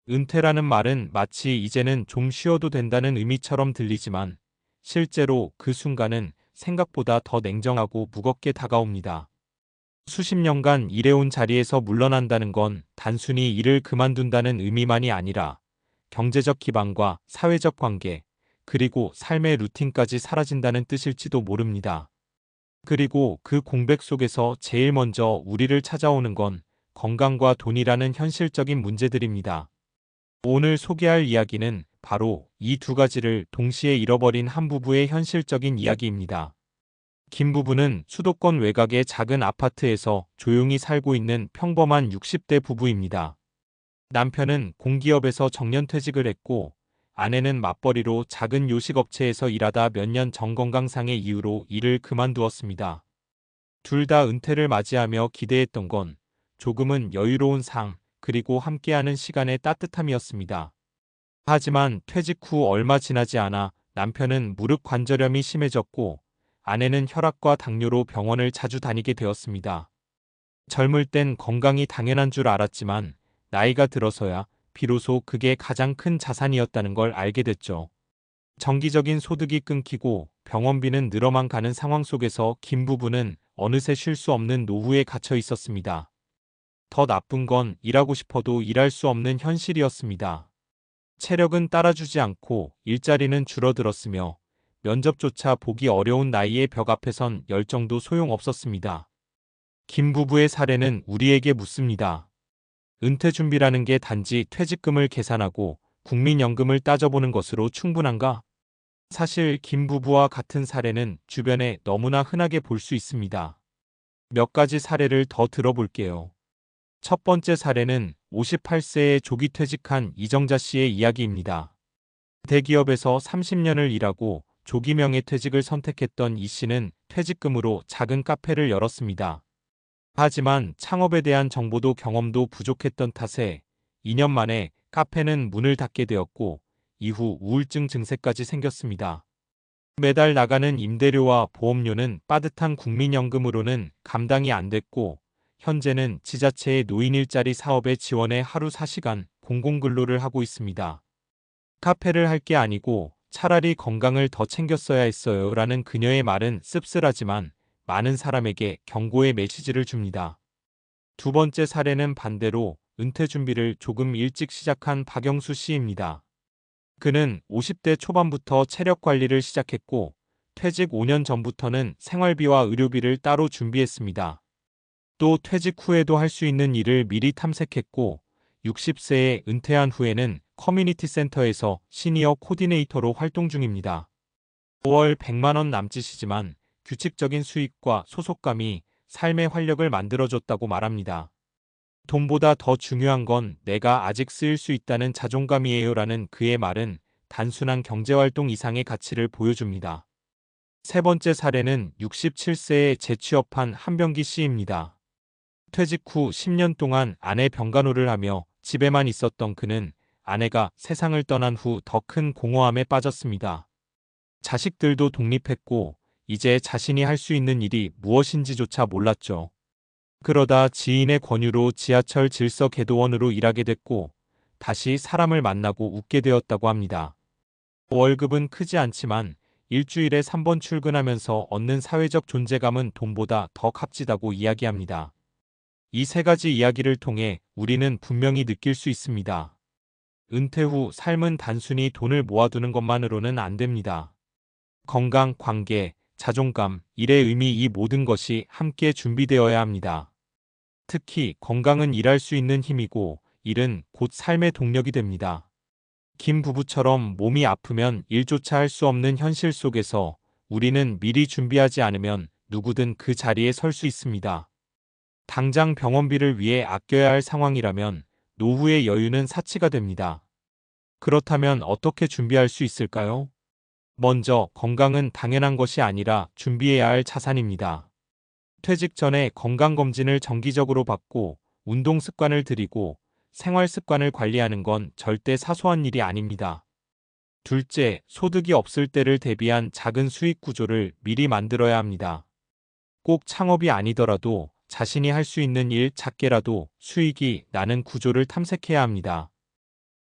은퇴라는 말은 마치 이제는 좀 쉬어도 된다는 의미처럼 들리지만 실제로 그 순간은 생각보다 더 냉정하고 무겁게 다가옵니다. 수십 년간 일해온 자리에서 물러난다는 건 단순히 일을 그만둔다는 의미만이 아니라 경제적 기반과 사회적 관계, 그리고 삶의 루틴까지 사라진다는 뜻일지도 모릅니다. 그리고 그 공백 속에서 제일 먼저 우리를 찾아오는 건 건강과 돈이라는 현실적인 문제들입니다. 오늘 소개할 이야기는 바로 이 두 가지를 동시에 잃어버린 한 부부의 현실적인 이야기입니다. 김 부부는 수도권 외곽의 작은 아파트에서 조용히 살고 있는 평범한 60대 부부입니다. 남편은 공기업에서 정년퇴직을 했고 아내는 맞벌이로 작은 요식업체에서 일하다 몇 년 정건강상의 이유로 일을 그만두었습니다. 둘 다 은퇴를 맞이하며 기대했던 건 조금은 여유로운 삶, 그리고 함께하는 시간의 따뜻함이었습니다. 하지만 퇴직 후 얼마 지나지 않아 남편은 무릎 관절염이 심해졌고 아내는 혈압과 당뇨로 병원을 자주 다니게 되었습니다. 젊을 땐 건강이 당연한 줄 알았지만 나이가 들어서야 비로소 그게 가장 큰 자산이었다는 걸 알게 됐죠. 정기적인 소득이 끊기고 병원비는 늘어만 가는 상황 속에서 김 부부는 어느새 쉴 수 없는 노후에 갇혀 있었습니다. 더 나쁜 건 일하고 싶어도 일할 수 없는 현실이었습니다. 체력은 따라주지 않고 일자리는 줄어들었으며 면접조차 보기 어려운 나이의 벽 앞에선 열정도 소용없었습니다. 김 부부의 사례는 우리에게 묻습니다. 은퇴 준비라는 게 단지 퇴직금을 계산하고 국민연금을 따져보는 것으로 충분한가? 사실 김 부부와 같은 사례는 주변에 너무나 흔하게 볼 수 있습니다. 몇 가지 사례를 더 들어볼게요. 첫 번째 사례는 58세에 조기 퇴직한 이정자 씨의 이야기입니다. 대기업에서 30년을 일하고 조기 명예퇴직을 선택했던 이 씨는 퇴직금으로 작은 카페를 열었습니다. 하지만 창업에 대한 정보도 경험도 부족했던 탓에 2년 만에 카페는 문을 닫게 되었고 이후 우울증 증세까지 생겼습니다. 매달 나가는 임대료와 보험료는 빠듯한 국민연금으로는 감당이 안 됐고 현재는 지자체의 노인 일자리 사업에 지원해 하루 4시간 공공근로를 하고 있습니다. 카페를 할 게 아니고 차라리 건강을 더 챙겼어야 했어요 라는 그녀의 말은 씁쓸하지만 많은 사람에게 경고의 메시지를 줍니다. 두 번째 사례는 반대로 은퇴 준비를 조금 일찍 시작한 박영수 씨입니다. 그는 50대 초반부터 체력 관리를 시작했고 퇴직 5년 전부터는 생활비와 의료비를 따로 준비했습니다. 또 퇴직 후에도 할 수 있는 일을 미리 탐색했고 60세에 은퇴한 후에는 커뮤니티 센터에서 시니어 코디네이터로 활동 중입니다. 5월 100만 원 남짓이지만 규칙적인 수익과 소속감이 삶의 활력을 만들어줬다고 말합니다. 돈보다 더 중요한 건 내가 아직 쓰일 수 있다는 자존감이에요 라는 그의 말은 단순한 경제활동 이상의 가치를 보여줍니다. 세 번째 사례는 67세에 재취업한 한병기 씨입니다. 퇴직 후 10년 동안 아내 병간호를 하며 집에만 있었던 그는 아내가 세상을 떠난 후 더 큰 공허함에 빠졌습니다. 자식들도 독립했고 이제 자신이 할 수 있는 일이 무엇인지조차 몰랐죠. 그러다 지인의 권유로 지하철 질서 궤도원으로 일하게 됐고 다시 사람을 만나고 웃게 되었다고 합니다. 월급은 크지 않지만 일주일에 3번 출근하면서 얻는 사회적 존재감은 돈보다 더 값지다고 이야기합니다. 이 세 가지 이야기를 통해 우리는 분명히 느낄 수 있습니다. 은퇴 후 삶은 단순히 돈을 모아두는 것만으로는 안 됩니다. 건강, 관계, 자존감, 일의 의미 이 모든 것이 함께 준비되어야 합니다. 특히 건강은 일할 수 있는 힘이고 일은 곧 삶의 동력이 됩니다. 김 부부처럼 몸이 아프면 일조차 할 수 없는 현실 속에서 우리는 미리 준비하지 않으면 누구든 그 자리에 설 수 있습니다. 당장 병원비를 위해 아껴야 할 상황이라면 노후의 여유는 사치가 됩니다. 그렇다면 어떻게 준비할 수 있을까요? 먼저 건강은 당연한 것이 아니라 준비해야 할 자산입니다. 퇴직 전에 건강검진을 정기적으로 받고 운동 습관을 들이고 생활 습관을 관리하는 건 절대 사소한 일이 아닙니다. 둘째, 소득이 없을 때를 대비한 작은 수익 구조를 미리 만들어야 합니다. 꼭 창업이 아니더라도 자신이 할 수 있는 일 작게라도 수익이 나는 구조를 탐색해야 합니다.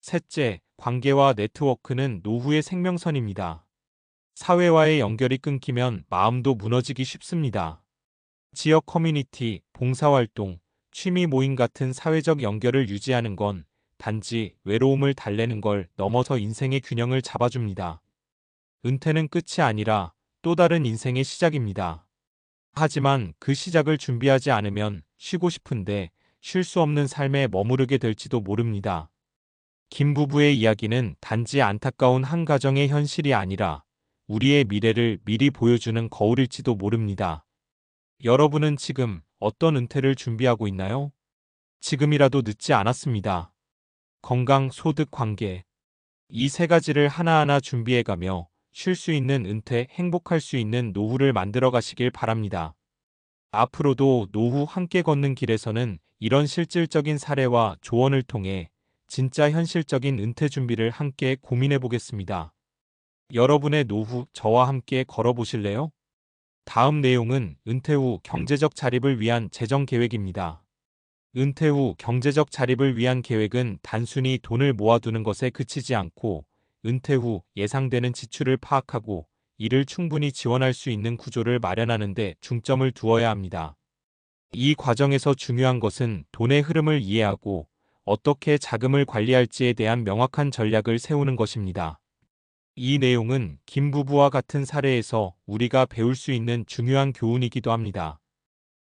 셋째, 관계와 네트워크는 노후의 생명선입니다. 사회와의 연결이 끊기면 마음도 무너지기 쉽습니다. 지역 커뮤니티, 봉사활동, 취미 모임 같은 사회적 연결을 유지하는 건 단지 외로움을 달래는 걸 넘어서 인생의 균형을 잡아줍니다. 은퇴는 끝이 아니라 또 다른 인생의 시작입니다. 하지만 그 시작을 준비하지 않으면 쉬고 싶은데 쉴 수 없는 삶에 머무르게 될지도 모릅니다. 김 부부의 이야기는 단지 안타까운 한 가정의 현실이 아니라 우리의 미래를 미리 보여주는 거울일지도 모릅니다. 여러분은 지금 어떤 은퇴를 준비하고 있나요? 지금이라도 늦지 않았습니다. 건강, 소득, 관계. 이 세 가지를 하나하나 준비해가며 쉴 수 있는 은퇴, 행복할 수 있는 노후를 만들어 가시길 바랍니다. 앞으로도 노후 함께 걷는 길에서는 이런 실질적인 사례와 조언을 통해 진짜 현실적인 은퇴 준비를 함께 고민해 보겠습니다. 여러분의 노후 저와 함께 걸어보실래요? 다음 내용은 은퇴 후 경제적 자립을 위한 재정 계획입니다. 은퇴 후 경제적 자립을 위한 계획은 단순히 돈을 모아두는 것에 그치지 않고 은퇴 후 예상되는 지출을 파악하고 이를 충분히 지원할 수 있는 구조를 마련하는 데 중점을 두어야 합니다. 이 과정에서 중요한 것은 돈의 흐름을 이해하고 어떻게 자금을 관리할지에 대한 명확한 전략을 세우는 것입니다. 이 내용은 김 부부와 같은 사례에서 우리가 배울 수 있는 중요한 교훈이기도 합니다.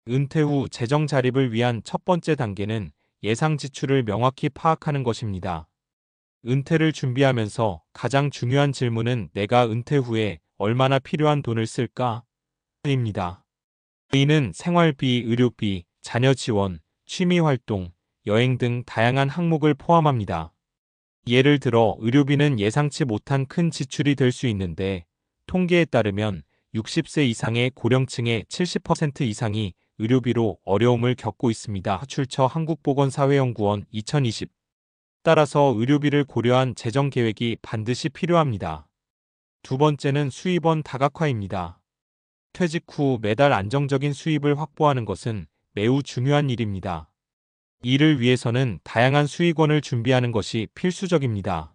은퇴 후 재정 자립을 위한 첫 번째 단계는 예상 지출을 명확히 파악하는 것입니다. 은퇴를 준비하면서 가장 중요한 질문은 내가 은퇴 후에 얼마나 필요한 돈을 쓸까? 입니다. 이는 생활비, 의료비, 자녀 지원, 취미 활동, 여행 등 다양한 항목을 포함합니다. 예를 들어 의료비는 예상치 못한 큰 지출이 될 수 있는데 통계에 따르면 60세 이상의 고령층의 70% 이상이 의료비로 어려움을 겪고 있습니다. 출처 한국보건사회연구원 2020. 따라서 의료비를 고려한 재정 계획이 반드시 필요합니다. 두 번째는 수입원 다각화입니다. 퇴직 후 매달 안정적인 수입을 확보하는 것은 매우 중요한 일입니다. 이를 위해서는 다양한 수익원을 준비하는 것이 필수적입니다.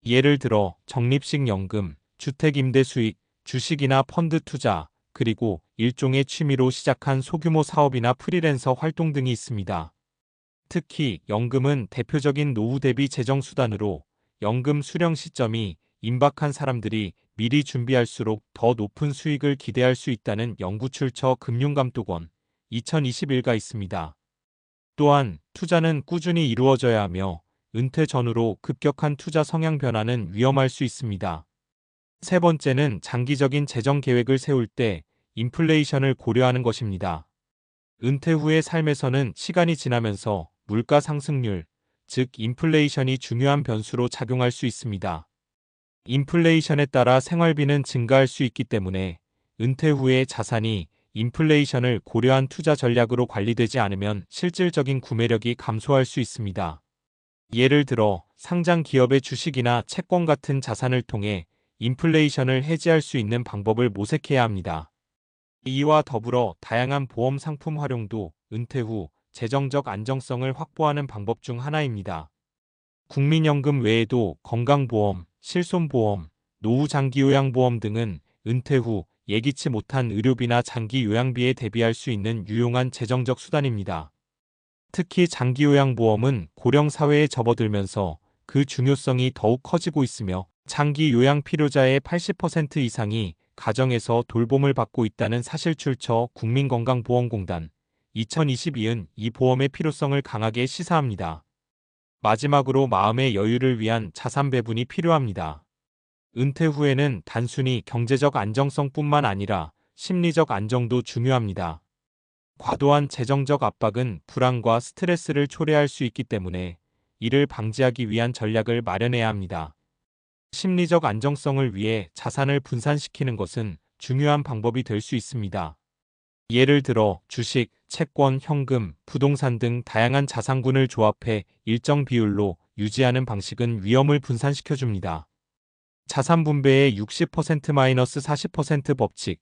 예를 들어 적립식 연금, 주택임대 수익, 주식이나 펀드 투자, 그리고 일종의 취미로 시작한 소규모 사업이나 프리랜서 활동 등이 있습니다. 특히 연금은 대표적인 노후 대비 재정 수단으로 연금 수령 시점이 임박한 사람들이 미리 준비할수록 더 높은 수익을 기대할 수 있다는 연구 출처 금융감독원 2021가 있습니다. 또한 투자는 꾸준히 이루어져야 하며 은퇴 전후로 급격한 투자 성향 변화는 위험할 수 있습니다. 세 번째는 장기적인 재정 계획을 세울 때 인플레이션을 고려하는 것입니다. 은퇴 후의 삶에서는 시간이 지나면서 물가 상승률, 즉 인플레이션이 중요한 변수로 작용할 수 있습니다. 인플레이션에 따라 생활비는 증가할 수 있기 때문에 은퇴 후의 자산이 인플레이션을 고려한 투자 전략으로 관리되지 않으면 실질적인 구매력이 감소할 수 있습니다. 예를 들어 상장 기업의 주식이나 채권 같은 자산을 통해 인플레이션을 해지할 수 있는 방법을 모색해야 합니다. 이와 더불어 다양한 보험 상품 활용도 은퇴 후 재정적 안정성을 확보하는 방법 중 하나입니다. 국민연금 외에도 건강보험, 실손보험, 노후장기요양보험 등은 은퇴 후 예기치 못한 의료비나 장기요양비에 대비할 수 있는 유용한 재정적 수단입니다. 특히 장기요양보험은 고령사회에 접어들면서 그 중요성이 더욱 커지고 있으며 장기요양 필요자의 80% 이상이 가정에서 돌봄을 받고 있다는 사실 출처 국민건강보험공단 2022은 이 보험의 필요성을 강하게 시사합니다. 마지막으로 마음의 여유를 위한 자산 배분이 필요합니다. 은퇴 후에는 단순히 경제적 안정성뿐만 아니라 심리적 안정도 중요합니다. 과도한 재정적 압박은 불안과 스트레스를 초래할 수 있기 때문에 이를 방지하기 위한 전략을 마련해야 합니다. 심리적 안정성을 위해 자산을 분산시키는 것은 중요한 방법이 될 수 있습니다. 예를 들어 주식, 채권, 현금, 부동산 등 다양한 자산군을 조합해 일정 비율로 유지하는 방식은 위험을 분산시켜줍니다. 자산 분배의 60%-40% 법칙,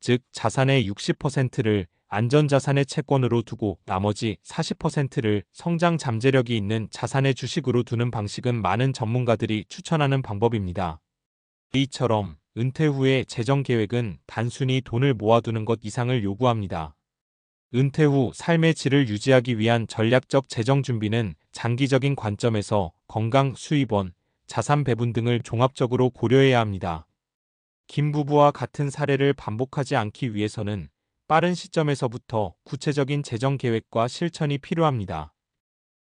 즉 자산의 60%를 안전자산의 채권으로 두고 나머지 40%를 성장 잠재력이 있는 자산의 주식으로 두는 방식은 많은 전문가들이 추천하는 방법입니다. 이처럼 은퇴 후의 재정 계획은 단순히 돈을 모아두는 것 이상을 요구합니다. 은퇴 후 삶의 질을 유지하기 위한 전략적 재정 준비는 장기적인 관점에서 건강, 수입원, 자산 배분 등을 종합적으로 고려해야 합니다. 김 부부와 같은 사례를 반복하지 않기 위해서는 빠른 시점에서부터 구체적인 재정 계획과 실천이 필요합니다.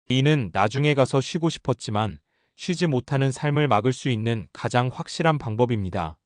이는 나중에 가서 쉬고 싶었지만 쉬지 못하는 삶을 막을 수 있는 가장 확실한 방법입니다.